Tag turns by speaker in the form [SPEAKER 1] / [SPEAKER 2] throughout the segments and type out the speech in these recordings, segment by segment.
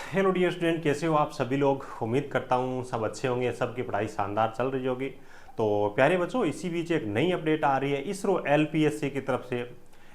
[SPEAKER 1] Hello dear student, कैसे हो आप सभी लोग। उम्मीद करता हूँ सब अच्छे होंगे, सबकी पढ़ाई शानदार चल रही होगी। तो प्यारे बच्चों, इसी बीच एक नई अपडेट आ रही है। इसरो एलपीएससी की तरफ से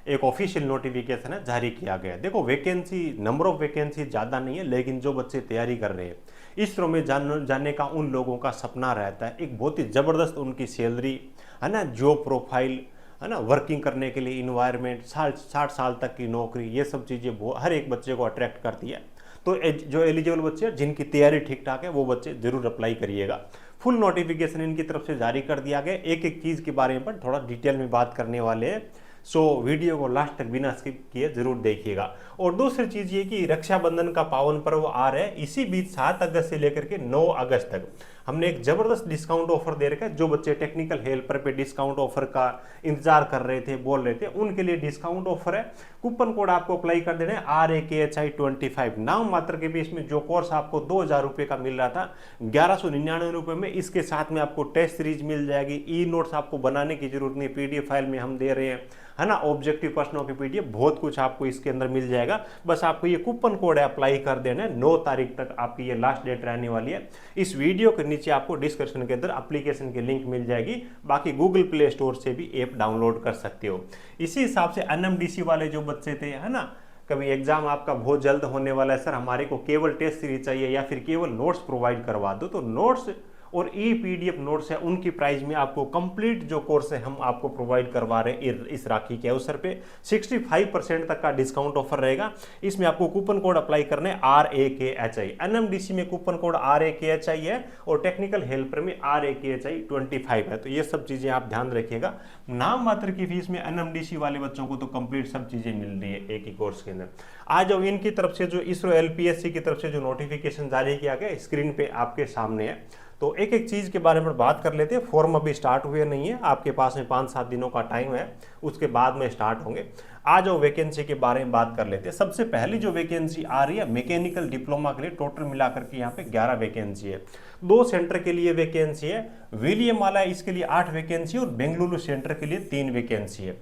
[SPEAKER 1] एक ऑफिशियल नोटिफिकेशन है जारी किया गया है। देखो, वैकेंसी, नंबर ऑफ वैकेंसी ज़्यादा नहीं है, लेकिन जो बच्चे तैयारी कर रहे हैं इसरो में जाने का उन लोगों का सपना रहता है। एक बहुत ही ज़बरदस्त उनकी सैलरी है ना, जॉब प्रोफाइल है ना, वर्किंग करने के लिए इन्वायरमेंट, 60 साल तक की नौकरी, ये सब चीज़ें हर एक बच्चे को अट्रैक्ट करती है। तो जो एलिजिबल बच्चे हैं, जिनकी तैयारी ठीक ठाक है, वो बच्चे जरूर अप्लाई करिएगा। फुल नोटिफिकेशन इनकी तरफ से जारी कर दिया गया। एक एक चीज़ के बारे में थोड़ा डिटेल में बात करने वाले हैं। सो वीडियो को लास्ट तक बिना स्किप किए जरूर देखिएगा। और दूसरी चीज़ ये कि रक्षाबंधन का पावन पर्व आ रहा है। इसी बीच 7 अगस्त से लेकर के 9 अगस्त तक हमने एक जबरदस्त डिस्काउंट ऑफर दे रखा है। जो बच्चे टेक्निकल हेल्पर पे डिस्काउंट ऑफर का इंतजार कर रहे थे, बोल रहे थे, उनके लिए डिस्काउंट ऑफर है। कूपन कोड आपको अप्लाई कर देना है RAKHI25। नाम मात्र के बीच में जो कोर्स आपको 2000 रुपये का मिल रहा था 1199 रुपये में, इसके साथ में आपको टेस्ट सीरीज मिल जाएगी। ई नोट्स आपको बनाने की जरूरत नहीं, PDF फाइल में हम दे रहे हैं, है ना। ऑब्जेक्टिव प्रश्नों की PDF, बहुत कुछ आपको इसके अंदर मिल जाएगा। बस आपको ये कूपन कोड अप्लाई कर देना है। 9 तारीख तक आपकी ये लास्ट डेट रहने वाली है। इस वीडियो के नीचे आपको डिस्क्रिप्शन के अंदर एप्लीकेशन की लिंक मिल जाएगी। बाकी गूगल प्ले स्टोर से भी ऐप डाउनलोड कर सकते हो। इसी हिसाब से NMDC वाले जो बच्चे थे, है ना, कभी एग्जाम आपका बहुत जल्द होने वाला है, सर हमारे को केवल टेस्ट सीरीज चाहिए या फिर केवल नोट्स प्रोवाइड करवा दो, तो नोट्स और PDF नोट्स है, उनकी प्राइस में आपको कंप्लीट जो कोर्स है हम आपको प्रोवाइड करवा रहे हैं। इस राखी के अवसर पे 65% तक का डिस्काउंट ऑफर रहेगा। इसमें आपको कूपन कोड अप्लाई करना है RAKHI। NMDC में कूपन कोड RAKHI है और टेक्निकल हेल्पर में RAKHI25 है। तो ये सब चीजें आप ध्यान रखिएगा। नाम मात्र की फीस में NMDC वाले बच्चों को तो कंप्लीट सब चीजें मिल रही है एक ही कोर्स के अंदर। आज जो इनकी तरफ से जो इसरो LPSC की तरफ से जो नोटिफिकेशन जारी किया गया, स्क्रीन पे आपके सामने है। तो एक एक चीज के बारे में बात कर लेते हैं। फॉर्म अभी स्टार्ट हुए नहीं है, आपके पास में 5-7 दिनों का टाइम है, उसके बाद में स्टार्ट होंगे। आज जो वैकेंसी के बारे में बात कर लेते हैं। सबसे पहली जो वैकेंसी आ रही है मैकेनिकल डिप्लोमा के लिए, टोटल मिलाकर के यहाँ पे 11 वैकेंसी है। 2 सेंटर के लिए वैकेंसी है। विलियम वाला इसके लिए 8 वैकेंसी और बेंगलुरु सेंटर के लिए 3 वैकेंसी है।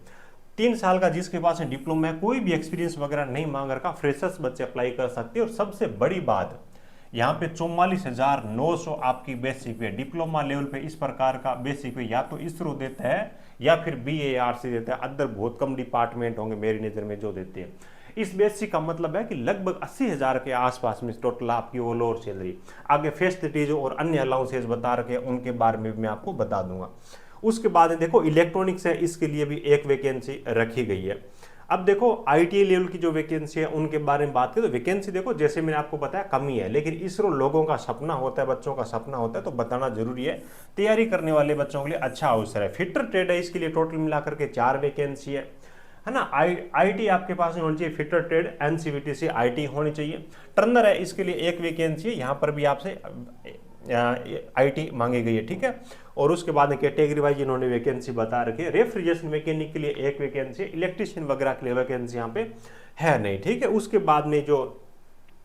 [SPEAKER 1] 3 साल का जिसके पास डिप्लोमा है, कोई भी एक्सपीरियंस वगैरह नहीं मांग रखा, फ्रेशर्स बच्चे अप्लाई कर सकते हैं। और सबसे बड़ी बात, यहाँ पे 44,900 आपकी बेसिक पे, डिप्लोमा लेवल पे इस प्रकार का बेसिक पे या तो इसरो देता है या फिर BARC देता है। अदर बहुत कम डिपार्टमेंट होंगे मेरी नज़र में जो देते हैं। इस बेसिक का मतलब है कि लगभग 80,000 के आसपास में टोटल आपकी ओवर ऑल सैलरी। आगे फैसिलिटीज और अन्य अलाउंसेज बता रखे, उनके बारे में मैं आपको बता दूंगा। उसके बाद देखो इलेक्ट्रॉनिक्स है, इसके लिए भी एक वैकेंसी रखी गई है। अब देखो ITI लेवल की जो वैकेंसी है उनके बारे में बात करें तो वैकेंसी देखो, जैसे मैंने आपको बताया, कमी है, लेकिन इसरो लोगों का सपना होता है, बच्चों का सपना होता है, तो बताना जरूरी है। तैयारी करने वाले बच्चों के लिए अच्छा अवसर है। फिटर ट्रेड है, इसके लिए टोटल मिलाकर के 4 वैकेंसी है ना। IT आपके पास होनी चाहिए, फिटर ट्रेड NCVT से IT होनी चाहिए। टर्नर है, इसके लिए 1 वैकेंसी है, यहाँ पर भी आपसे IT मांगी गई है, ठीक है। और उसके बाद कैटेगरी वाइज इन्होंने वैकेंसी बता रखी है। रेफ्रिजरेशन मैकेनिक के लिए 1 वैकेंसी है, इलेक्ट्रिशियन वगैरह के लिए वैकेंसी यहाँ पे है नहीं, ठीक है। उसके बाद में जो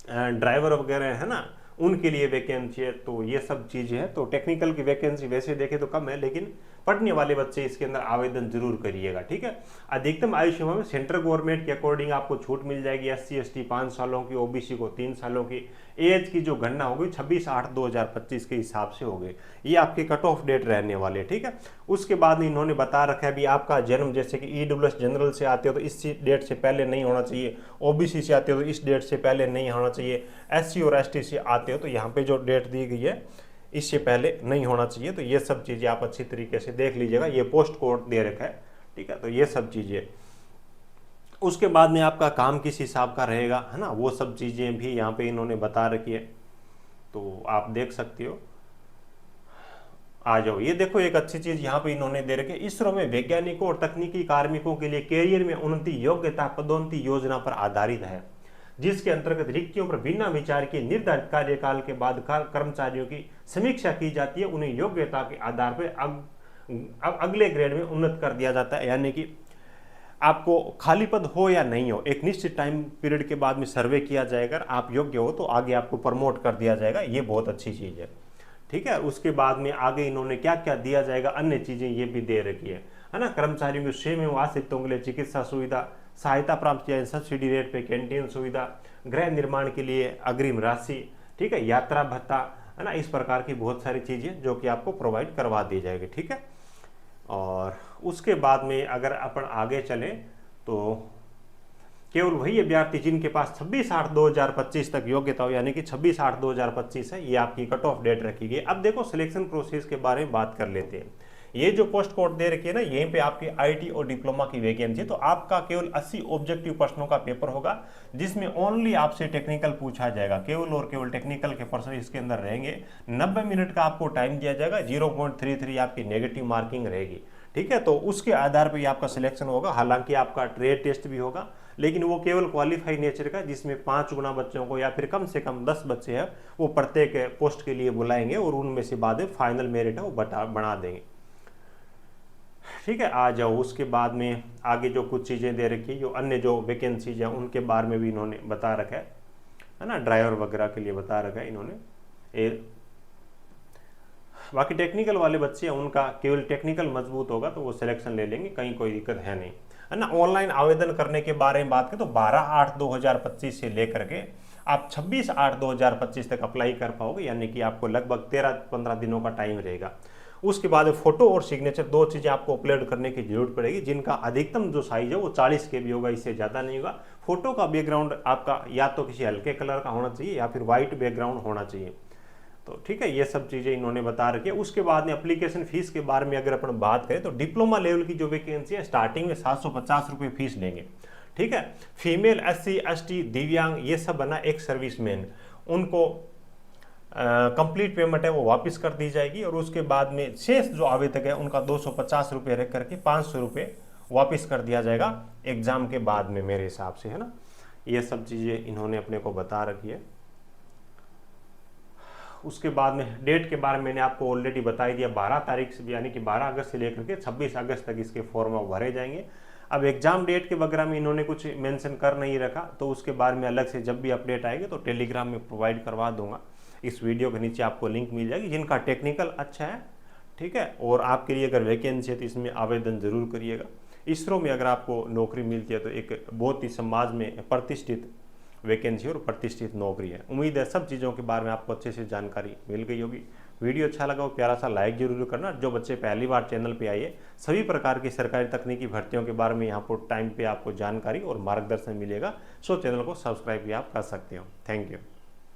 [SPEAKER 1] ड्राइवर वगैरह है ना, उनके लिए वैकेंसी है। तो ये सब चीज़ें हैं। तो टेक्निकल की वैकेंसी वैसे देखें तो कम है, लेकिन पढ़ने वाले बच्चे इसके अंदर आवेदन जरूर करिएगा, ठीक है। अधिकतम आयु सीमा में सेंट्रल गवर्नमेंट के अकॉर्डिंग आपको छूट मिल जाएगी। SC ST 5 सालों की, OBC को 3 सालों की। एज की जो गणना होगी 26/8/2025 के हिसाब से होगी। ये आपके कट ऑफ डेट रहने वाले, ठीक है। उसके बाद इन्होंने बता रखा है भी आपका जन्म, जैसे कि EWS जनरल से आते हो तो इस डेट से पहले नहीं होना चाहिए, OBC से आते हो तो इस डेट से पहले नहीं होना चाहिए, SC और ST से आते हो तो यहाँ पे जो डेट दी गई है इससे पहले नहीं होना चाहिए। तो ये सब चीज़ें आप अच्छी तरीके से देख लीजिएगा। ये पोस्ट कोड दे रखा है, ठीक है। तो ये सब चीज़ें, उसके बाद में आपका काम किस हिसाब का रहेगा, है ना, वो सब चीज़ें भी यहाँ पे इन्होंने बता रखी है। तो आप देख सकते हो। आ जाओ, ये देखो एक अच्छी चीज़ यहाँ पे इन्होंने दे रखी है। इसरो में वैज्ञानिकों और तकनीकी कार्मिकों के लिए कैरियर में उन्नति योग्यता पदोन्नति योजना पर आधारित है, जिसके अंतर्गत रिक्तियों पर बिना विचार के निर्धारित कार्यकाल के बाद कर्मचारियों की समीक्षा की जाती है। उन्हें योग्यता के आधार पर अगले ग्रेड में उन्नत कर दिया जाता है। यानी कि आपको खाली पद हो या नहीं हो, एक निश्चित टाइम पीरियड के बाद में सर्वे किया जाएगा, आप योग्य हो तो आगे आपको प्रमोट कर दिया जाएगा। ये बहुत अच्छी चीज़ है, ठीक है। उसके बाद में आगे इन्होंने क्या क्या दिया जाएगा, अन्य चीज़ें ये भी दे रखी है ना। कर्मचारियों को स्वयं एवं आश्रितों के लिए चिकित्सा सुविधा, सहायता प्राप्त किया सब्सिडी रेट पे कैंटीन सुविधा, गृह निर्माण के लिए अग्रिम राशि, ठीक है, यात्रा भत्ता, है ना, इस प्रकार की बहुत सारी चीज़ें जो कि आपको प्रोवाइड करवा दी जाएगी, ठीक है। और उसके बाद में अगर अपन आगे चले तो केवल वही अभ्यर्थी जिनके पास 26/8/2025 तक योग्यता हो, यानी कि 26/8/2025 है, ये आपकी कट ऑफ डेट रखी गई। अब देखो सिलेक्शन प्रोसेस के बारे में बात कर लेते हैं। ये जो पोस्ट कोड दे रखी है ना, यहीं पे आपकी आईटी और डिप्लोमा की वैकेंसी है। तो आपका केवल 80 ऑब्जेक्टिव प्रश्नों का पेपर होगा, जिसमें ओनली आपसे टेक्निकल पूछा जाएगा, केवल और केवल टेक्निकल के प्रश्न इसके अंदर रहेंगे। 90 मिनट का आपको टाइम दिया जाएगा, 0.33 आपकी नेगेटिव मार्किंग रहेगी, ठीक है। तो उसके आधार पर आपका सिलेक्शन होगा। हालांकि आपका ट्रेड टेस्ट भी होगा, लेकिन वो केवल क्वालिफाई नेचर का, जिसमें 5 गुना बच्चों को या फिर कम से कम 10 बच्चे हैं वो प्रत्येक पोस्ट के लिए बुलाएंगे और उनमें से बाद में फाइनल मेरिट है वो बना देंगे, ठीक है। आ जाओ उसके बाद में आगे जो कुछ चीज़ें दे रखी है, जो अन्य जो वैकेंसीज हैं उनके बारे में भी इन्होंने बता रखा है ना, ड्राइवर वगैरह के लिए बता रखा है इन्होंने। बाकी टेक्निकल वाले बच्चे हैं उनका केवल टेक्निकल मजबूत होगा तो वो सिलेक्शन ले लेंगे, कहीं कोई दिक्कत है नहीं, है ना। ऑनलाइन आवेदन करने के बारे में बात करें तो 12/8/2025 से लेकर के आप 26/8/2025 तक अप्लाई कर पाओगे, यानी कि आपको लगभग 13-15 दिनों का टाइम रहेगा। उसके बाद फोटो और सिग्नेचर, 2 चीज़ें आपको अपलोड करने की जरूरत पड़ेगी, जिनका अधिकतम जो साइज है वो 40 KB होगा, इससे ज़्यादा नहीं होगा। फोटो का बैकग्राउंड आपका या तो किसी हल्के कलर का होना चाहिए या फिर व्हाइट बैकग्राउंड होना चाहिए, तो ठीक है। ये सब चीज़ें इन्होंने बता रखी है। उसके बाद में एप्लीकेशन फीस के बारे में अगर अपन बात करें तो डिप्लोमा लेवल की जो वैकेंसी है स्टार्टिंग में 750 रुपये फीस लेंगे, ठीक है। फीमेल, SC ST, दिव्यांग, ये सब बना एक सर्विसमैन, उनको कंप्लीट पेमेंट है वो वापस कर दी जाएगी। और उसके बाद में शेष जो आवेदक है उनका 250 रुपये रख करके 500 रुपये वापस कर दिया जाएगा एग्जाम के बाद में, मेरे हिसाब से, है ना। ये सब चीज़ें इन्होंने अपने को बता रखी है। उसके बाद में डेट के बारे में मैंने आपको ऑलरेडी बता दिया, 12 तारीख से, यानी कि 12 अगस्त से लेकर के 26 अगस्त तक इसके फॉर्म भरे जाएंगे। अब एग्जाम डेट के वगैरह में इन्होंने कुछ मेंशन कर नहीं रखा, तो उसके बारे में अलग से जब भी अपडेट आएगी तो टेलीग्राम में प्रोवाइड करवा दूंगा। इस वीडियो के नीचे आपको लिंक मिल जाएगी। जिनका टेक्निकल अच्छा है, ठीक है, और आपके लिए अगर वैकेंसी है तो इसमें आवेदन जरूर करिएगा। इसरो में अगर आपको नौकरी मिलती है तो एक बहुत ही समाज में प्रतिष्ठित वैकेंसी और प्रतिष्ठित नौकरी है। उम्मीद है सब चीज़ों के बारे में आपको अच्छे से जानकारी मिल गई होगी। वीडियो अच्छा लगा हो प्यारा सा लाइक जरूर करना। जो बच्चे पहली बार चैनल पे आइए, सभी प्रकार की सरकारी तकनीकी भर्तियों के बारे में यहाँ पर टाइम पे आपको जानकारी और मार्गदर्शन मिलेगा, सो चैनल को सब्सक्राइब भी आप कर सकते हो। Thank you.